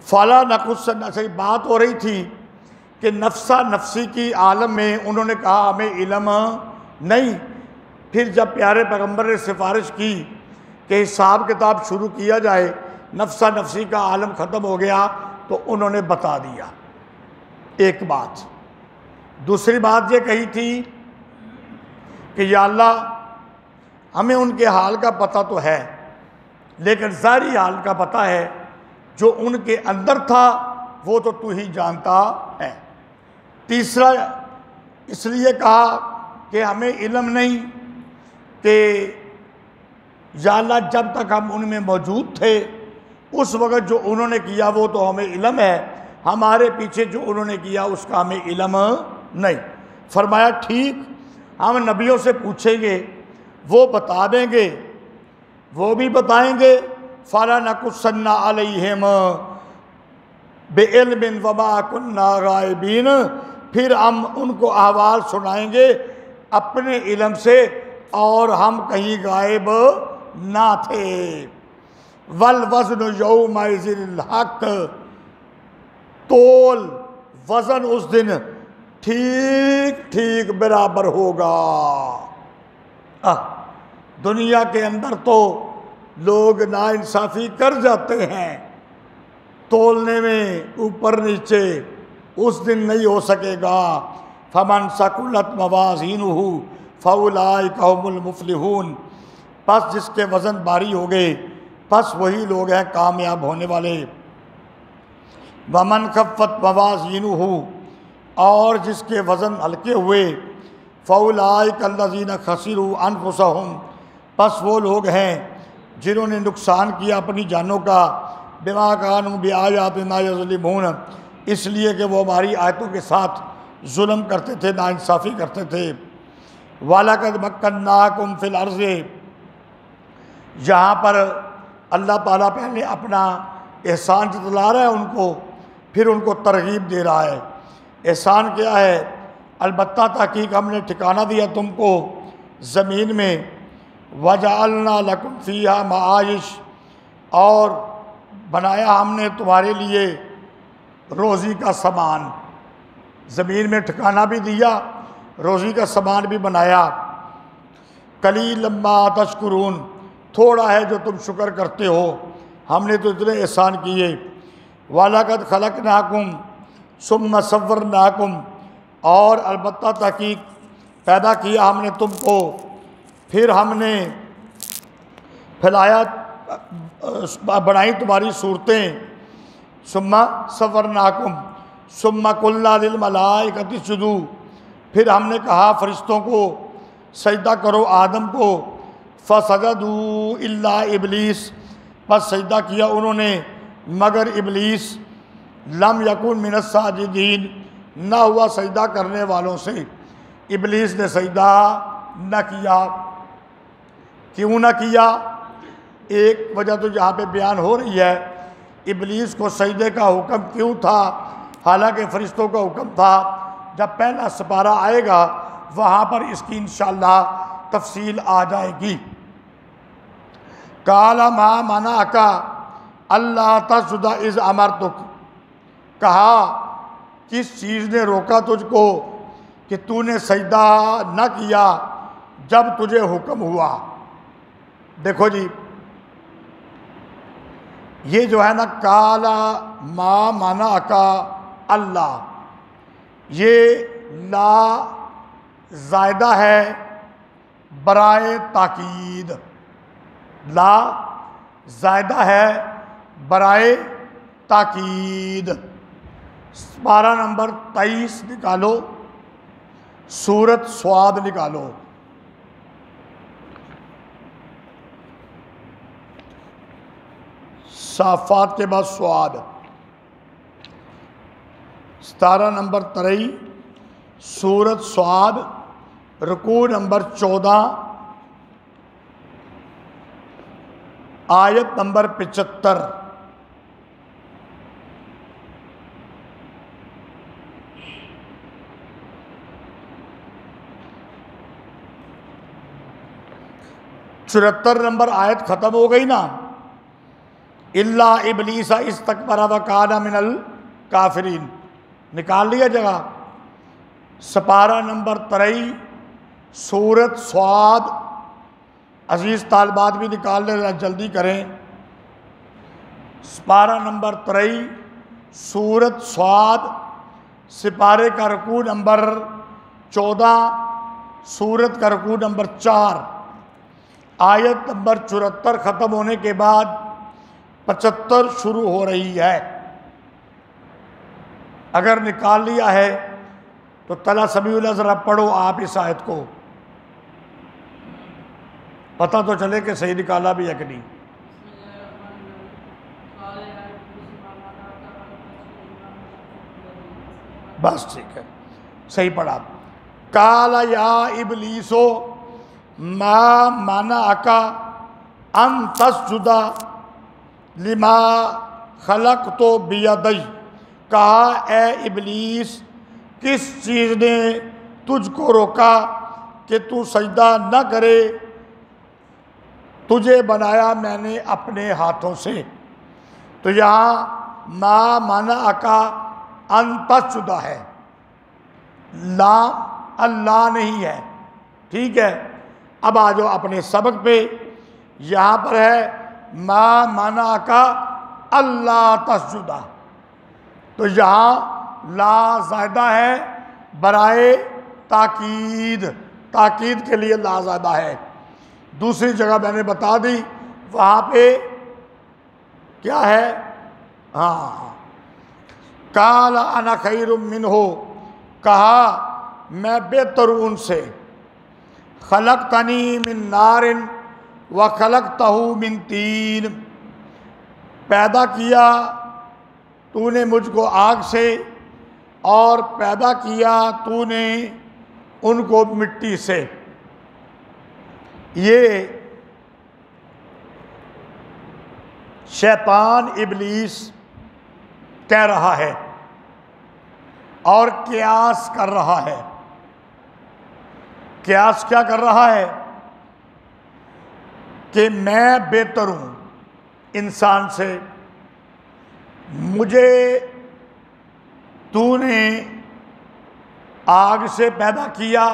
फ़ला नकुस्सन से बात हो रही थी कि नफ्सा नफसी की आलम में उन्होंने कहा हमें इल्म नहीं। फिर जब प्यारे पैगम्बर ने सिफारिश की कि हिसाब किताब शुरू किया जाए, नफ्सा नफसी का आलम ख़त्म हो गया, तो उन्होंने बता दिया एक बात। दूसरी बात ये कही थी कि या अल्लाह हमें उनके हाल का पता तो है, लेकिन ज़ाहिरी हाल का पता है, जो उनके अंदर था वो तो तू ही जानता है। तीसरा इसलिए कहा कि हमें इल्म नहीं कि या अल्लाह जब तक हम उनमें मौजूद थे उस वक़्त जो उन्होंने किया वो तो हमें इल्म है, हमारे पीछे जो उन्होंने किया उसका हमें इल्म नहीं। फरमाया ठीक, हम नबियों से पूछेंगे, वो बता देंगे, वो भी बताएंगे। फ़ला नकुस्सन्ना अलैहिम बिइल्मिन वमा कुन्ना गायबीन, फिर हम उनको अहवाल सुनाएंगे अपने इल्म से और हम कहीं गायब ना थे। वल वज़्न यौमइज़िल हक़, तोल वज़न उस दिन ठीक ठीक बराबर होगा। दुनिया के अंदर तो लोग नाइंसाफ़ी कर जाते हैं, तोलने में ऊपर नीचे, उस दिन नहीं हो सकेगा। फमन सकुलत मवाज़ीनुहु फ़उलाइका हुमुल मुफ़्लिहून, बस जिसके वज़न भारी हो गए बस वही लोग हैं कामयाब होने वाले। वमन खफ़्फ़त मवाज़ीनुहु, और जिसके वज़न हल्के हुए, फ़उलाइका अल्लज़ीना खसिरू अनफुसहुम, बस वो लोग हैं जिन्होंने नुकसान किया अपनी जानों का, बिमा कानू बिआयातिना यज़लिमून, इसलिए कि वो हमारी आयतों के साथ जुल्म करते थे, नाइंसाफ़ी करते थे। वलक़द मक्कन्नाकुम फ़िल अर्ज़ि, जहाँ पर अल्लाह ताला पहले अपना एहसान जतला रहा है उनको, फिर उनको तरगीब दे रहा है। एहसान क्या है? अलबत्ता तहकीक हमने ठिकाना दिया तुमको ज़मीन में, वजअलना लकुम फ़ीहा मआइश, और बनाया हमने तुम्हारे लिए रोज़ी का सामान। ज़मीन में ठिकाना भी दिया, रोज़ी का सामान भी बनाया। कलीलन मा तशकुरून, थोड़ा है जो तुम शुक्र करते हो, हमने तो इतने एहसान किए। वलक़द खलक़नाकुम सुम्मा सव्वरनाकुम, और अलबत्ता तहकीक पैदा किया हमने तुमको, फिर हमने फैलाया, बनाई तुम्हारी सूरतें। सुम्मा सव्वरनाकुम सुम्मा कुल्ना लिल मलाइकति इसजुदू, फिर हमने कहा फरिश्तों को सजदा करो आदम को। फसजदू इल्ला इबलीस, बस सजदा किया उन्होंने मगर इबलीस। लम यकुन मिनस साजिदीन, ना हुआ सजदा करने वालों से। इबलीस ने सजदा न किया। क्यों न किया? एक वजह तो यहाँ पे बयान हो रही है, इबलीस को सजदे का हुक्म क्यों था, हालांकि फरिश्तों का हुक्म था। जब पहला सपारा आएगा वहाँ पर इसकी इंशाअल्लाह तफसील आ जाएगी। काला मा मना का अल्लाह तसजुदा इज़ अमरतुक, कहा किस चीज़ ने रोका तुझको कि तूने सजदा न किया जब तुझे हुक्म हुआ। देखो जी, ये जो है ना काला मा मना का अल्लाह, ये ला ज़ायदा है बराए ताकीद, ला ज़ायदा है बराए ताकीद। पारा नंबर 23 निकालो, सूरत स्वाद निकालो। साफ़ात के बाद स्वाद। 17 नंबर 23 सूरत स्वाद, रुकू नंबर 14, आयत नंबर 75। चौहत्तर नंबर आयत ख़त्म हो गई ना, इल्ला इबलीसा इस्तकबरा व काना मिनल काफिरीन। निकाल लिया जगह। सपारा नंबर 23 सूरत स्वाद। अजीज़ तालबात भी निकाल ले, जल्दी करें। सपारा नंबर 23 सूरत स्वाद, सिपारे का रकू नंबर 14, सूरत का रकू नंबर 4, आयत नंबर 74 ख़त्म होने के बाद 75 शुरू हो रही है। अगर निकाल लिया है तो तला समीउल्लाह ज़रा पढ़ो आप इस आयत को, पता तो चले कि सही निकाला भी है कि नहीं। बस ठीक है, सही पढ़ा। काला या इबलीसो मा माना आका अन तस्जुदा लिमा खलक तो बियदई। कहा ए इबलीस, किस चीज़ ने तुझको रोका कि तू सजदा न करे, तुझे बनाया मैंने अपने हाथों से। तो यहाँ मा माना आका अंतशुदा है, ला अल्लाह नहीं है। ठीक है, अब आ जाओ अपने सबक पे। यहाँ पर है मा माना आका अल्लाह तस्जुदा, तो यहाँ ला ज़ायदा है बराए ताकीद, ताकीद के लिए ला ज़ायदा है। दूसरी जगह मैंने बता दी, वहाँ पे क्या है, हाँ काला अना खैरुम मिन्हो, कहा मैं बेहतर हूँ उनसे। खलक़तनी मिन नारिन व खलक़तहू मिन तीन, पैदा किया तूने मुझको आग से और पैदा किया तूने उनको मिट्टी से। ये शैतान इबलीस कह रहा है और कियास कर रहा है। कियास क्या कर रहा है कि मैं बेहतर हूं इंसान से, मुझे तूने आग से पैदा किया,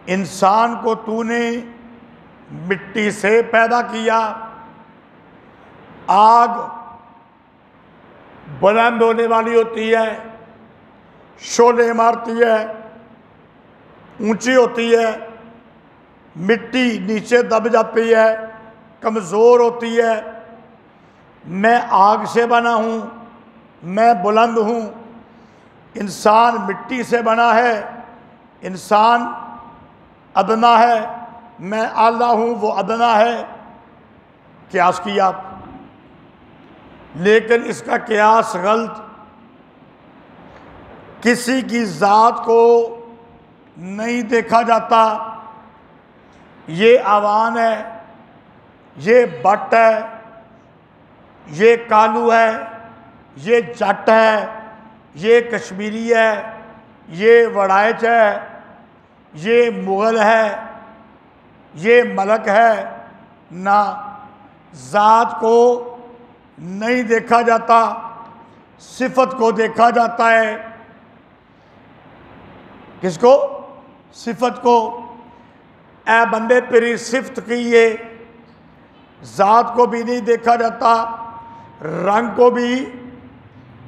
इंसान को तूने मिट्टी से पैदा किया। आग बुलंद होने वाली होती है, शोले मारती है, ऊंची होती है, मिट्टी नीचे दब जाती है, कमज़ोर होती है। मैं आग से बना हूँ, मैं बुलंद हूँ। इंसान मिट्टी से बना है, इंसान अदना है, मैं आला हूँ, वो अदना है। कियास किया, लेकिन इसका कियास गलत। किसी की ज़ात को नहीं देखा जाता। ये आवान है, ये बट है, ये कालू है, ये जट है, ये कश्मीरी है, ये वड़ाइच है, ये मुग़ल है, ये मलक है। ना, ज़ात को नहीं देखा जाता, सिफत को देखा जाता है। किसको? सिफत को। ए बंदे तेरी सिफत की ये, ज़ात को भी नहीं देखा जाता, रंग को भी,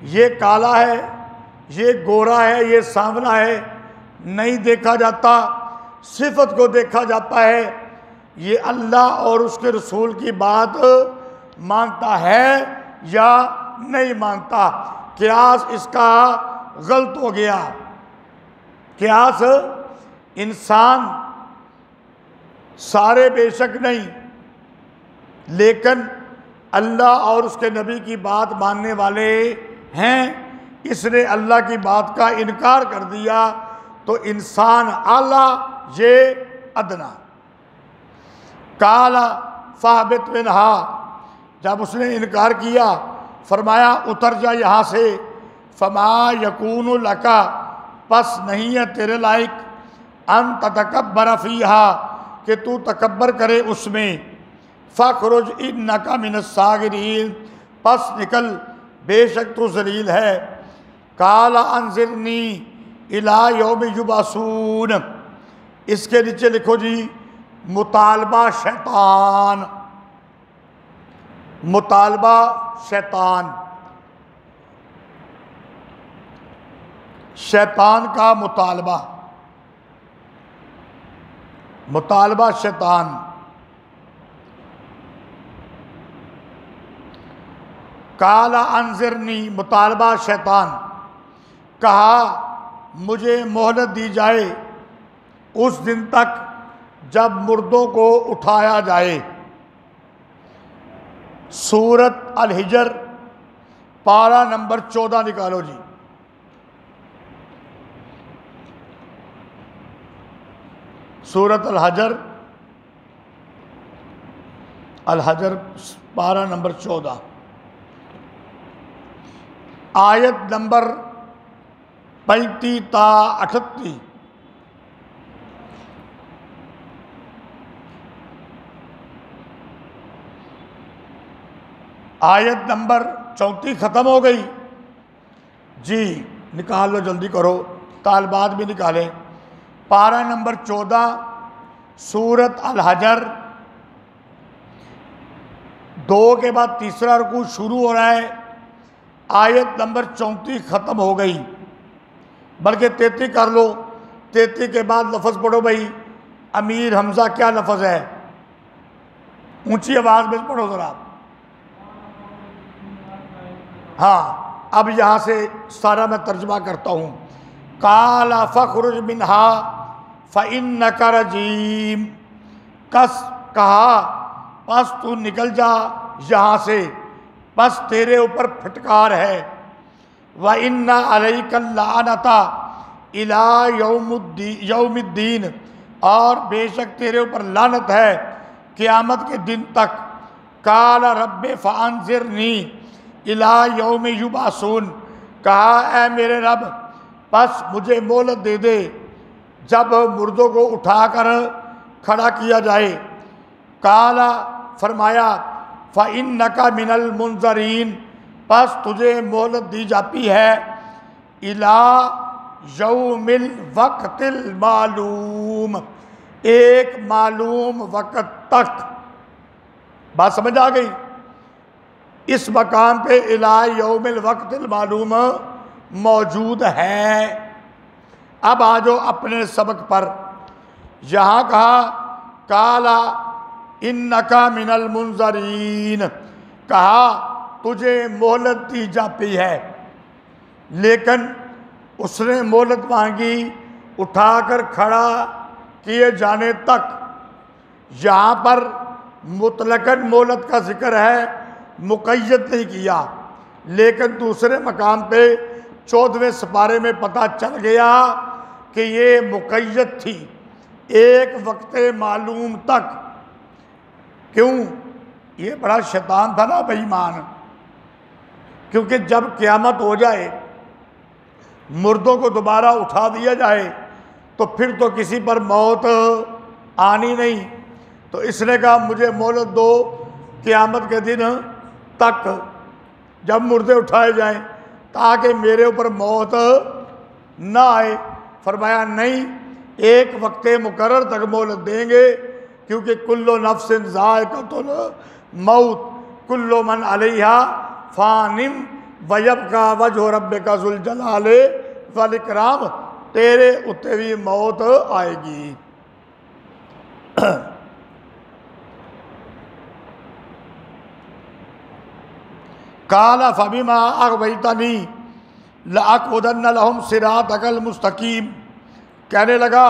ये काला है, ये गोरा है, ये सांवला है, नहीं देखा जाता। सिफत को देखा जाता है। ये अल्लाह और उसके रसूल की बात मानता है या नहीं मानता। कियास इसका गलत हो गया। कियास इंसान सारे बेशक नहीं, लेकिन अल्लाह और उसके नबी की बात मानने वाले हैं। इसने अल्लाह की बात का इनकार कर दिया तो इंसान आला, ये अदना। काला फाबित मिनहा, जब उसने इनकार किया फरमाया उतर जा यहाँ से। फमा यकूनु लका, पस नहीं है तेरे लायक, अन ततकब्बर फीहा, कि तू तकब्बर करे उसमें। फ़खरुज इन्नका मिनस्सागिरीन, पस निकल बेशक तू जलील है। काला अंज़िरनी इला यौम युबअसून, इसके नीचे लिखो जी मुतालबा शैतान, मुतालबा शैतान, शैतान का मुतालबा, मुतालबा शैतान। काला अंज़िरनी मुतालबा शैतान, कहा मुझे मोहलत दी जाए उस दिन तक जब मुर्दों को उठाया जाए। सूरत अल हिजर पारा नंबर 14 निकालो जी। सूरत अल हजर पारा नंबर 14 आयत नंबर 35 ता 38। आयत नंबर 34 ख़त्म हो गई जी, निकाल लो जल्दी करो, तालबात भी निकालें। पारा नंबर 14 सूरत अल हजर 2 के बाद तीसरा रुकू शुरू हो रहा है। आयत नंबर 34 ख़त्म हो गई, बल्कि 33 कर लो। 33 के बाद लफ्ज़ पढ़ो भाई, अमीर हमज़ा क्या लफ्ज़ है, ऊंची आवाज़ में पढ़ो ज़रा। हाँ, अब यहाँ से सारा मैं तर्जुमा करता हूँ। काला फ़खरुज मिन्हा फ़इन्नका रजीम, कस कहा बस तू निकल जा यहाँ से, बस तेरे ऊपर फटकार है। व इन्ना अलैका लानता इला यौमिद्दीन, और बेशक तेरे ऊपर लानत है क़यामत के दिन तक। काला रब्बे फ़अंज़िरनी इला यौम युबअसून, कहा ऐ मेरे रब बस मुझे मोहलत दे दे जब मुर्दों को उठाकर खड़ा किया जाए। काला फरमाया फ़इन्नका मिनल मुंज़रीन, बस तुझे मोहलत दी जाती है इला यौमिल वक़्तिल मालूम, एक मालूम वक़्त तक। बात समझ आ गई? इस मकाम पे इला यौमिल वक़्तिल मालूम मौजूद है। अब आ जाओ अपने सबक पर। यहाँ कहा काला इन्नका मिनल मुंज़रीन, कहा तुझे मोहलत दी जाती है, लेकिन उसने मोहलत मांगी उठाकर खड़ा किए जाने तक। यहाँ पर मुतलकन मोहलत का जिक्र है, मुक़य्यद नहीं किया। लेकिन दूसरे मकाम पे 14वें सिपारे में पता चल गया कि ये मुक़य्यद थी, एक वक्त मालूम तक। क्यों? ये बड़ा शैतान था ना बेईमान, क्योंकि जब क़यामत हो जाए, मुर्दों को दोबारा उठा दिया जाए, तो फिर तो किसी पर मौत आनी नहीं। तो इसने कहा मुझे मोहलत दो क़यामत के दिन तक, जब मुर्दे उठाए जाएं, ताकि मेरे ऊपर मौत ना आए। फरमाया नहीं, एक वक्त मुकर्रर तक मोहलत देंगे, क्योंकि कुल्लो नफ्सिन ज़ाइक़तुल मौत, कुल्लो मन अलैहा फ़ानिम वयबका वजहु रब्बिका ज़ुल जलाले वल इकराम, तेरे उत्ते भी मौत आएगी। काला फ़बिमा अग़वैतनी लअक़उदन्न लहुम सिरातकल मुस्तक़ीम, कहने लगा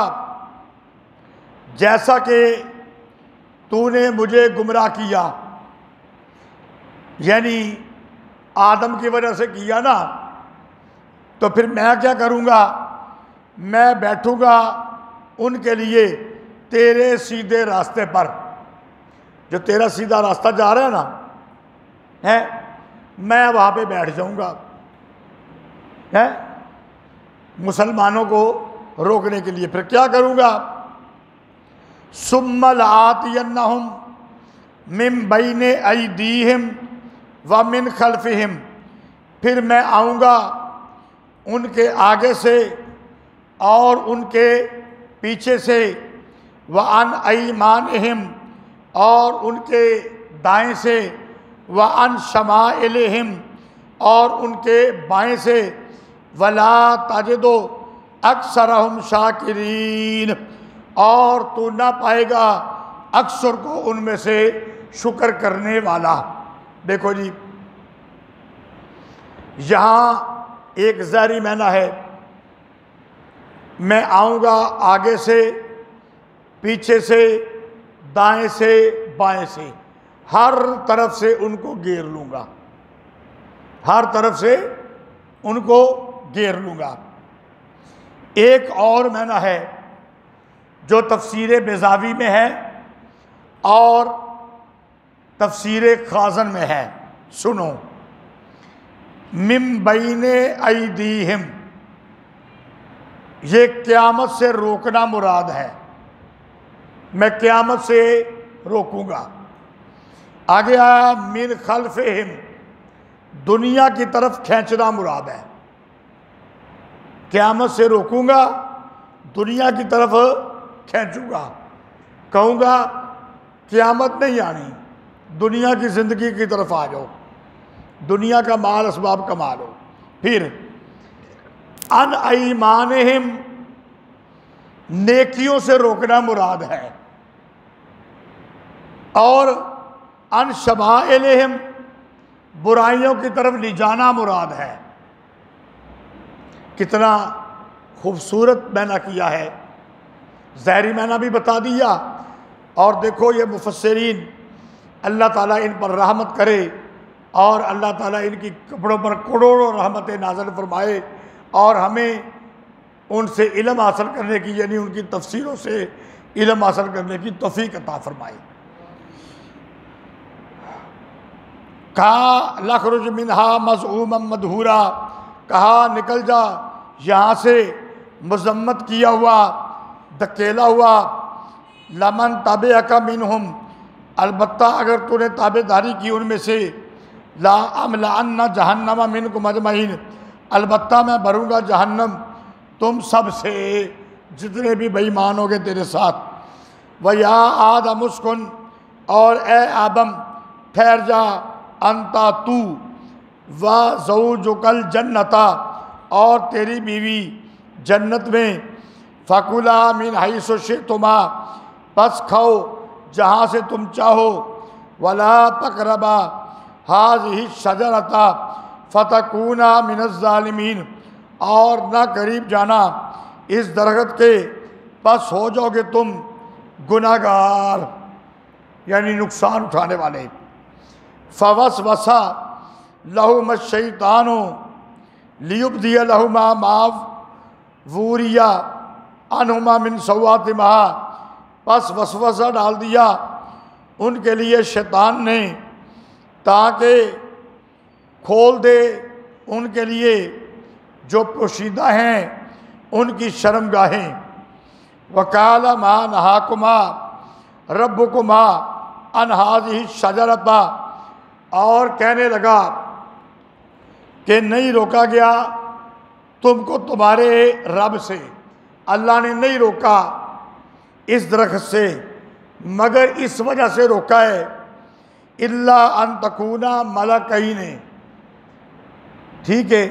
जैसा कि तूने मुझे गुमराह किया, यानी आदम की वजह से किया ना, तो फिर मैं क्या करूँगा, मैं बैठूँगा उनके लिए तेरे सीधे रास्ते पर। जो तेरा सीधा रास्ता जा रहा है ना, है, मैं वहाँ पे बैठ जाऊँगा, है, मुसलमानों को रोकने के लिए। फिर क्या करूँगा, सुम्मा लआतियन्नहुम मिन बैने अयदीहिम व मिन खल्फिहिम, फिर मैं आऊँगा उनके आगे से और उनके पीछे से, व अन अयमानिहिम, और उनके दाएं से, व अन शमाइलिहिम, और उनके बाएं से, वला ताजिदो अक्सरहुम शाकिरीन, और तू ना पाएगा अक्सर को उनमें से शुक्र करने वाला। देखो जी, यहाँ एक ज़ाहिरी माना है, मैं आऊँगा आगे से, पीछे से, दाएं से, बाएं से, हर तरफ से उनको घेर लूँगा, हर तरफ से उनको घेर लूँगा। एक और माना है जो तफसीर बेज़ावी में है और तफसीर खाज़न में है, सुनो। मिन बैने अयदीहिम, ये क़यामत से रोकना मुराद है, मैं क़यामत से रोकूंगा। आगे आया मिन खल्फिहिम, दुनिया की तरफ खींचना मुराद है, क़यामत से रोकूंगा, दुनिया की तरफ खींचूंगा, कहूँगा क़यामत नहीं आनी, दुनिया की ज़िंदगी की तरफ आ जाओ, दुनिया का माल असबाब कमा लो। फिर अन अयमानिहिम, नेकियों से रोकना मुराद है, और अन शमाइलिहिम, बुराइयों की तरफ ले जाना मुराद है। कितना खूबसूरत मैना किया है, ज़ाहिरी मैना भी बता दिया। और देखो ये मुफस्सिरीन, अल्लाह ताला इन पर रहमत करे और अल्लाह ताला इनकी कपड़ों पर करोड़ों रहमतें नाज़िल फरमाए और हमें उनसे इल्म हासिल करने की, यानी उनकी तफसीरों से इल्म हासिल करने की तौफीक अता फरमाए। कहा लखरुज मिनहा मज़ऊमम मदहूरा, कहा निकल जा यहाँ से मजम्मत किया हुआ, धकेला हुआ। लमन ताबिअका मिनहुम, अलबत्ता अगर तूने ताबेदारी की उनमें से, ला अमलअन्ना जहन्नम मिनकुम अजमईन, अलबत्ता मैं भरूँगा जहन्नम तुम सब से, जितने भी बेईमान होंगे तेरे साथ। व या आदम उस्कुन, और ए आदम ठहर जा, अंता तू, व ज़ौजुकल जन्नता, और तेरी बीवी जन्नत में, फ़कुला मिन हैसु शिअ्तुमा, बस खाओ जहाँ से तुम चाहो, वला तक़रबा हाज़िही शजरता फ़तकूना मिनज़ ज़ालिमीन, और ना करीब जाना इस दरख्त के, बस हो जाओगे तुम गुनाहगार, यानी नुकसान उठाने वाले। फ़वस्वसा लहुम शैतानो लियुब्दिया लहुमा मा वूरिया अनहुमा मिन सौआतिमा, बस वसवसा डाल दिया उनके लिए शैतान ने, ताकि खोल दे उनके लिए जो पोशीदा हैं उनकी शर्मगाहें। वकाला मा नहाकुमा रब्बुकुमा अन हाज़िही शजरता, और कहने लगा कि नहीं रोका गया तुमको तुम्हारे रब से, अल्लाह ने नहीं रोका इस दरख्त से, मगर इस वजह से रोका है, इल्ला अन तकूना मलकैने, ठीक है,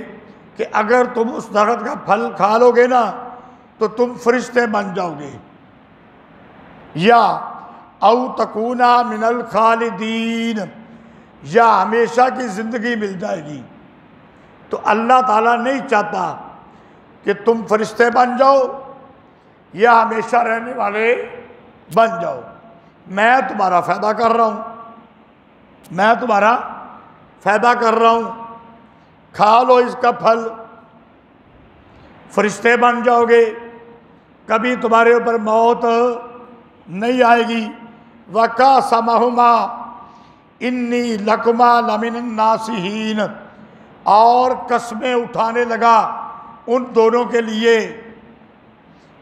कि अगर तुम उस दरख्त का फल खा लोगे ना तो तुम फरिश्ते बन जाओगे, या औ तकूना मिनल खालिदीन, या हमेशा की ज़िंदगी मिल जाएगी। तो अल्लाह ताला नहीं चाहता कि तुम फरिश्ते बन जाओ या हमेशा रहने वाले बन जाओ। मैं तुम्हारा फ़ायदा कर रहा हूँ, मैं तुम्हारा फ़ायदा कर रहा हूँ, खा लो इसका फल, फरिश्ते बन जाओगे, कभी तुम्हारे ऊपर मौत नहीं आएगी। वका समहुमा इन्नी लकुमा लमिन नासिहीन, और कसमें उठाने लगा उन दोनों के लिए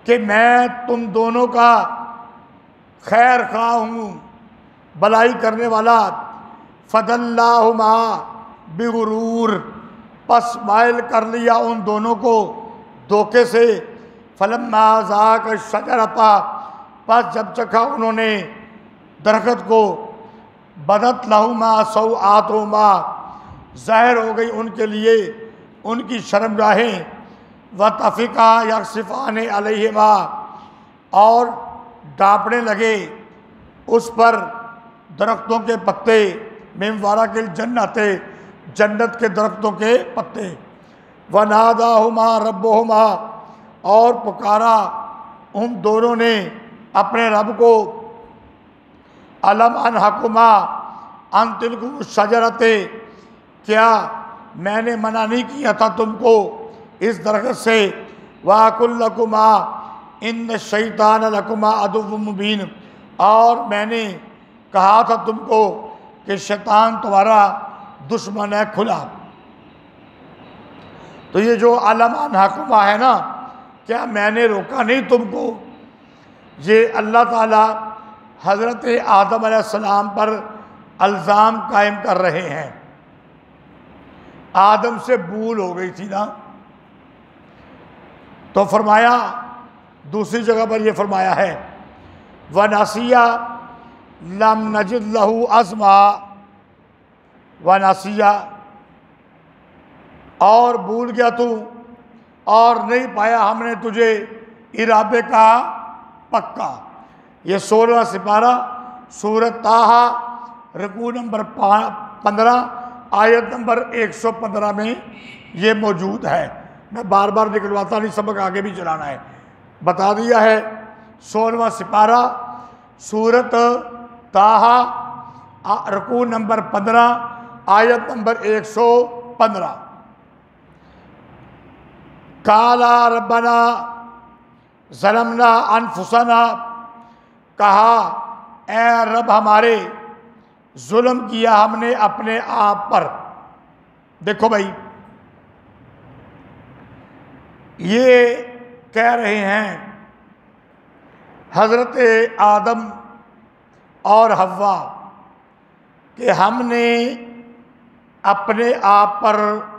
कि मैं तुम दोनों का खैर खा हूँ, भलाई करने वाला। फदल्लाहुमा बिगुरूर, पस माइल कर लिया उन दोनों को धोखे से। फलम्मा ज़ाक़ शजरता, पस जब चखा उन्होंने दरख्त को, बदत लहुमा सौआतुहुमा, ज़ाहिर हो गई उनके लिए उनकी शर्मगाहें। व तफ़िका यक़सिफ़ान अलैहिमा, और डांपने लगे उस पर दरख्तों के पत्ते। मिन वरक़िल जन्नते, जन्नत के दरख्तों के पत्ते। व नादाहुमा रब्बुहुमा, और पुकारा उन दोनों ने अपने रब को। अलम अनहकुमा अन तिलकुम शजरते, क्या मैंने मना नहीं किया था तुमको इस दरख्त से। वाकुल लकुमा इन शैतान लकुमा अदुव्वुम मुबीन, और मैंने कहा था तुमको कि शैतान तुम्हारा दुश्मन है खुला। तो ये जो अलम अनहकुमा है ना, क्या मैंने रोका नहीं तुमको, ये अल्लाह ताला हज़रत आदम अलैहिस्सलाम पर अल्ज़ाम कायम कर रहे हैं। आदम से भूल हो गई थी ना, तो फरमाया, दूसरी जगह पर यह फरमाया है व नासिया लम नजिद लहू अज़मा, व नासिया, और भूल गया तू और नहीं पाया हमने तुझे इरादे का पक्का। ये 16वां सिपारा सूरत ताहा रुकू नंबर 15 आयत नंबर 115 में ये मौजूद है। मैं बार बार निकलवाता नहीं, सबक आगे भी चलाना है। बता दिया है 16वां सिपारा सूरत ताहा रुकू नंबर 15 आयत नंबर 115। काला रब्बना ज़लमना अनफुसना, कहा ए रब हमारे, जुल्म किया हमने अपने आप पर। देखो भाई, ये कह रहे हैं हज़रत आदम और हव्वा कि हमने अपने आप पर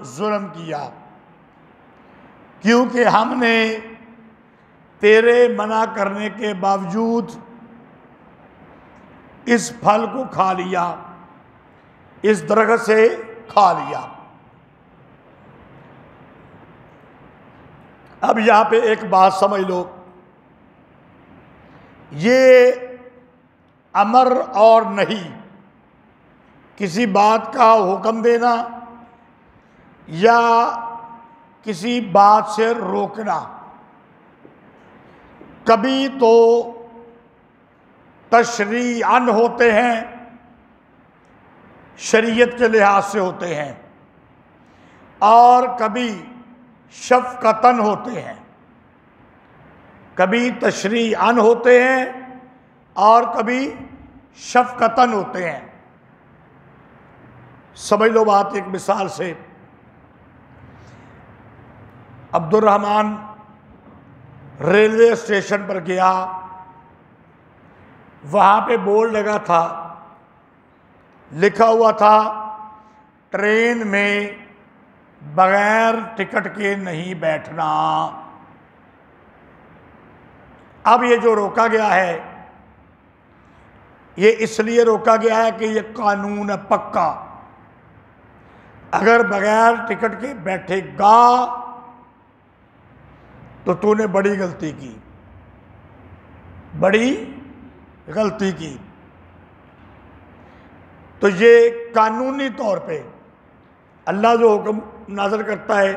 जुल्म किया, क्योंकि हमने तेरे मना करने के बावजूद इस फल को खा लिया, इस दरख्त से खा लिया। अब यहां पे एक बात समझ लो, ये अमर और नहीं, किसी बात का हुक्म देना या किसी बात से रोकना, कभी तो तशरीअन होते हैं, शरीयत के लिहाज से होते हैं, और कभी शफ़क़तन होते हैं। कभी तशरीअन होते हैं और कभी शफ़क़तन होते हैं। समझ लो बात एक मिसाल से। अब्दुर्रहमान रेलवे स्टेशन पर गया, वहाँ पे बोर्ड लगा था, लिखा हुआ था ट्रेन में बगैर टिकट के नहीं बैठना। अब ये जो रोका गया है, ये इसलिए रोका गया है कि ये कानून है पक्का। अगर बगैर टिकट के बैठेगा तो तूने बड़ी गलती की, बड़ी गलती की। तो ये कानूनी तौर पे अल्लाह जो हुक्म नाज़िल करता है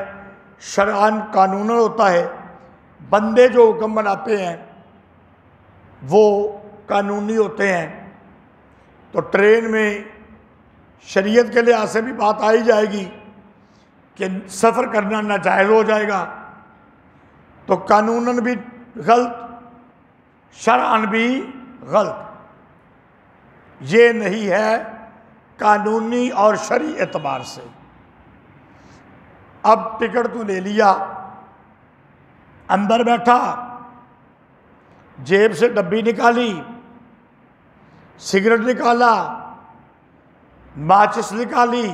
शरअन कानूनन होता है, बंदे जो हुक्म बनाते हैं वो कानूनी होते हैं। तो ट्रेन में शरीयत के लिहाज से भी बात आई जाएगी कि सफ़र करना नाजायज़ हो जाएगा, तो कानूनन भी गलत, शरअन भी गलत। ये नहीं है कानूनी और शरई एतबार से। अब टिकट तो ले लिया, अंदर बैठा, जेब से डब्बी निकाली, सिगरेट निकाला, माचिस निकाली,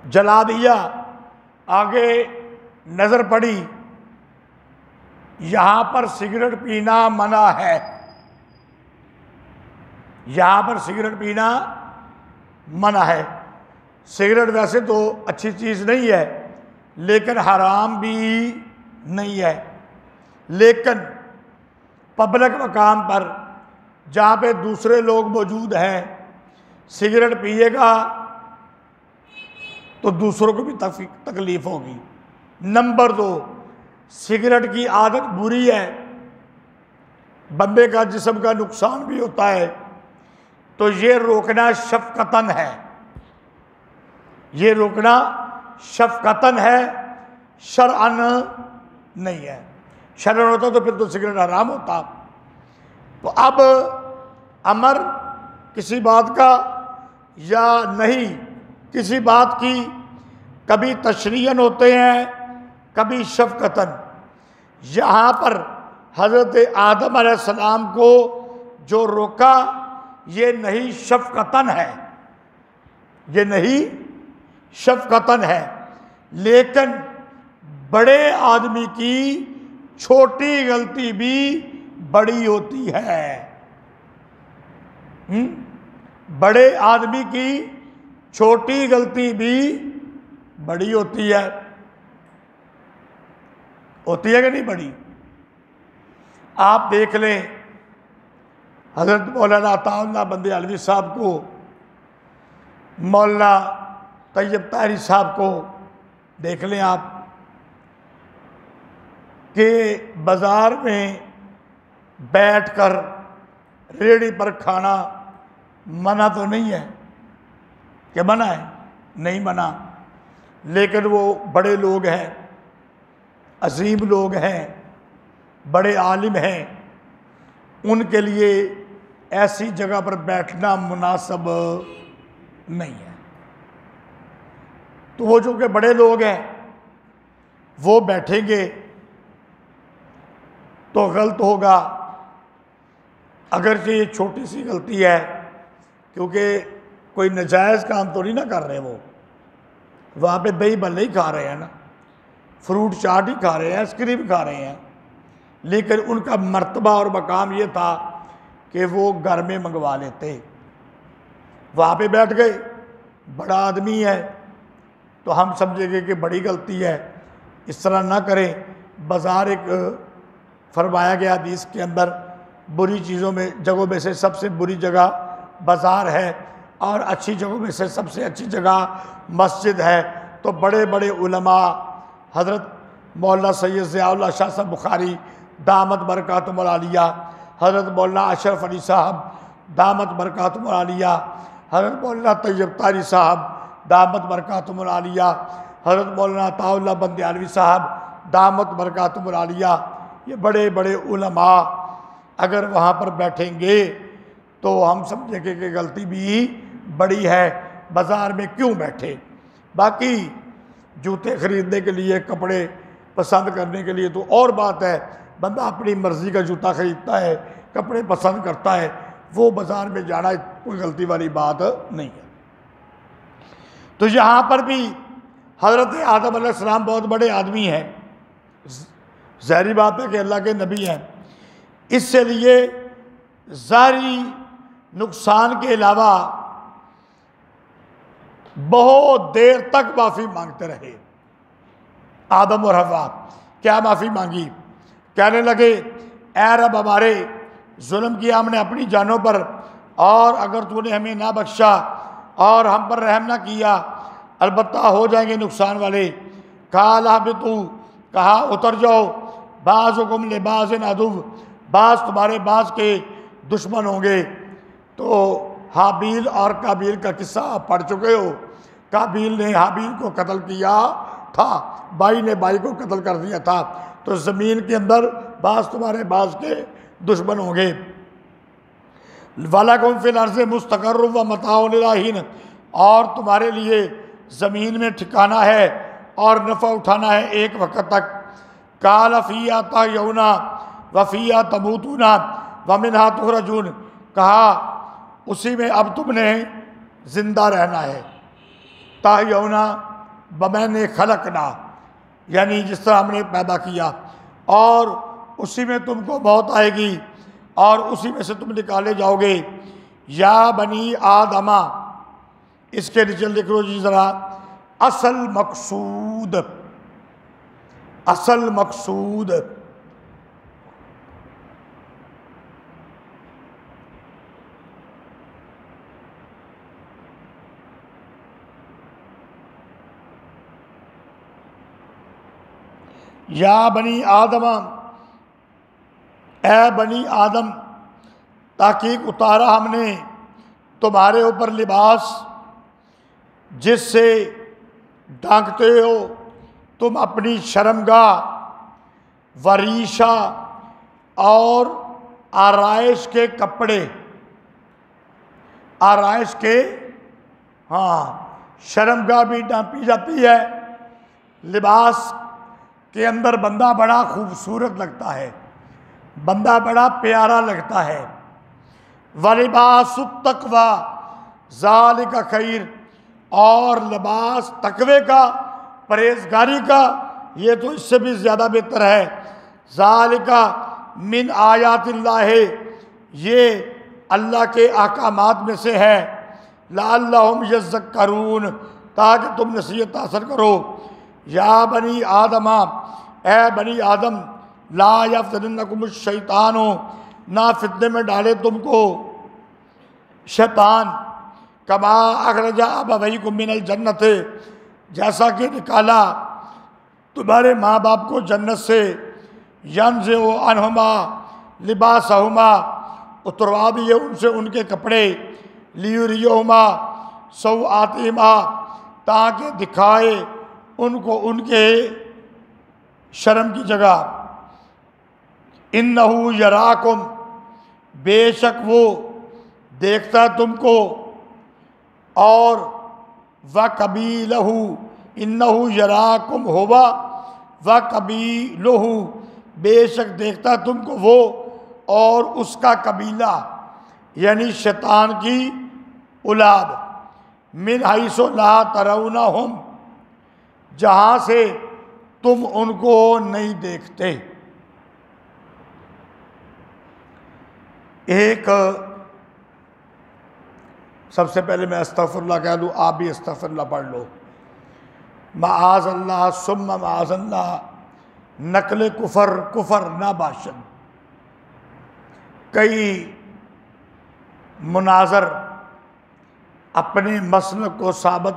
जला दिया, आगे नजर पड़ी यहां पर सिगरेट पीना मना है, यहां पर सिगरेट पीना मना है। सिगरेट वैसे तो अच्छी चीज नहीं है, लेकिन हराम भी नहीं है। लेकिन पब्लिक मकाम पर जहां पे दूसरे लोग मौजूद हैं, सिगरेट पिएगा तो दूसरों को भी तकलीफ होगी। नंबर 2, सिगरेट की आदत बुरी है, बंदे का जिस्म का नुकसान भी होता है। तो ये रोकना शफकतन है, ये रोकना शफकतन है, शरअन नहीं है। शरअन होता तो फिर तो सिगरेट हराम होता। तो अब अमर किसी बात का या नहीं किसी बात की, कभी तशरीयन होते हैं, कभी शफकतन। यहाँ पर हज़रत आदम अलैहिस्सलाम को जो रोका, ये नहीं शफकतन है, ये नहीं शफकतन है। लेकिन बड़े आदमी की छोटी गलती भी बड़ी होती है। बड़े आदमी की छोटी गलती भी बड़ी होती है कि नहीं बड़ी? आप देख लें, हजरत मौलाना अताउल्लाह बंदे अलवी साहब को, मौलाना तैयब तारी साहब को देख लें आप कि बाज़ार में बैठकर रेहड़ी पर खाना मना तो नहीं है कि मना है? नहीं मना। लेकिन वो बड़े लोग हैं, अजीम लोग हैं, बड़े आलिम हैं, उनके लिए ऐसी जगह पर बैठना मुनासिब नहीं है। तो वो जो कि बड़े लोग हैं वो बैठेंगे तो गलत होगा। अगरचे ये छोटी सी गलती है, क्योंकि कोई नजायज़ काम तो नहीं ना कर रहे, वो वहाँ पे दही भल्ले ही खा रहे हैं ना, फ्रूट चाट ही खा रहे हैं, आइसक्रीम खा रहे हैं। लेकिन उनका मर्तबा और मकाम ये था कि वो घर में मंगवा लेते। वहाँ पे बैठ गए, बड़ा आदमी है तो हम समझेंगे कि बड़ी गलती है, इस तरह ना करें। बाज़ार एक फरमाया गया हदीस के अंदर, बुरी चीज़ों में जगहों में से सबसे बुरी जगह बाज़ार है और अच्छी जगहों में से सबसे अच्छी जगह मस्जिद है। तो बड़े बड़े उलमा, हज़रत मौलाना सैयद ज़ियाउल्लाह शाह साहब बुखारी दामत बरकातुहुल आलिया, हज़रत मौलाना अशरफ अली साहब दामत बरकातुहुल आलिया, हज़रत मौलाना तैयब तारी साहब दामत बरकातुहुल आलिया, हज़रत मौलाना अताउल्लाह बंदे अलवी साहब दामत बरकातुहुल आलिया, ये बड़े बड़े उलमा अगर वहाँ पर बैठेंगे तो हम समझेंगे कि गलती भी बड़ी है। बाज़ार में क्यों बैठे? बाकी जूते ख़रीदने के लिए, कपड़े पसंद करने के लिए तो और बात है, बंदा अपनी मर्ज़ी का जूता ख़रीदता है, कपड़े पसंद करता है, वो बाज़ार में जाना कोई गलती वाली बात नहीं है। तो यहाँ पर भी हज़रत आदम अलैहिस्सलाम बहुत बड़े आदमी हैं, ज़ाहिरी बात है कि अल्लाह के नबी हैं, इससे लिए ज़ाहिरी नुकसान के अलावा बहुत देर तक माफ़ी मांगते रहे। आदम और हव्वा क्या माफ़ी मांगी? कहने लगे, ऐ रब हमारे, जुल्म किया हमने अपनी जानों पर, और अगर तूने हमें ना बख्शा और हम पर रहम ना किया, अलबत्ता हो जाएंगे नुकसान वाले। काला भी तू, कहा उतर जाओ, बाज़ हुकुम ले बाज़ अदुव, बाज़ तुम्हारे बाज़ के दुश्मन होंगे। तो हाबील और काबील का किस्सा आप पढ़ चुके हो। काबील ने हाबील को कत्ल किया था, भाई ने भाई को कत्ल कर दिया था। तो ज़मीन के अंदर बाज़ तुम्हारे बाज़ के दुश्मन होंगे। वलकुम फिल अर्ज़ि मुस्तक़र्रुन व मताउन इला हीन, और तुम्हारे लिए ज़मीन में ठिकाना है और नफ़ा उठाना है एक वक्त तक। काल फ़ीहा तहयौना व फ़ीहा तमूतूना व मिन्हा तुख़रजून, कहा उसी में अब तुमने ज़िंदा रहना है। तायौना बमैने खलकना, यानी जिस तरह हमने पैदा किया, और उसी में तुमको मौत आएगी और उसी में से तुम निकाले जाओगे। या बनी आदमा, इसके नीचे लिख लो जी ज़रा, असल मकसूद, असल मकसूद। या बनी आदम, ए बनी आदम, ताकि उतारा हमने तुम्हारे ऊपर लिबास जिससे ढांकते हो तुम अपनी शर्मगाह, वरीशा और आराइश के कपड़े, आराइश के, हाँ शर्मगाह भी ढांपी जाती है। लिबास के अंदर बंदा बड़ा खूबसूरत लगता है, बंदा बड़ा प्यारा लगता है। वलिबासुत तकवा ज़ालिका खैर, और लिबास तकवे का, परहेजगारी का, ये तो इससे भी ज़्यादा बेहतर है। ज़ालिका मिन आयातिल्लाह, ये अल्लाह के अहकामात में से है। लअल्लहुम यज़क्करून, ताकि तुम नसीहत हासिल करो। या बनी आदमा, ए बनी आदम, ला यफ्तिनन्नकुम शैतानो, ना फितने में डाले तुमको शैतान। कमा अखरजा अबवैकुम मिनल जन्नत, जैसा कि निकाला तुम्हारे माँ बाप को जन्नत से। यंज़िउ अन्हुमा लिबासहुमा, उतरवा दिए उनसे उनके कपड़े। लियुरियुहुमा सौआतिहिमा, ताकि दिखाए उनको उनके शर्म की जगह। इन्नहु यराकुम, बेशक वो देखता तुमको, और व कबीलहु, इन्नहु यराकुम होवा व कबीलहु, बेशक देखता तुमको वो और उसका कबीला, यानी शैतान की औलाद। मिन हैसो ला तरौनहुम, जहाँ से तुम उनको नहीं देखते। एक, सबसे पहले मैं अस्तगफिरुल्लाह कह लूँ, आप भी अस्तगफिरुल्लाह पढ़ लो। माअज़ल्लाह सुम्मा माअज़ल्लाह, नकल कुफर, कुफर ना बाशन। कई मुनाज़र अपने मसलक को साबित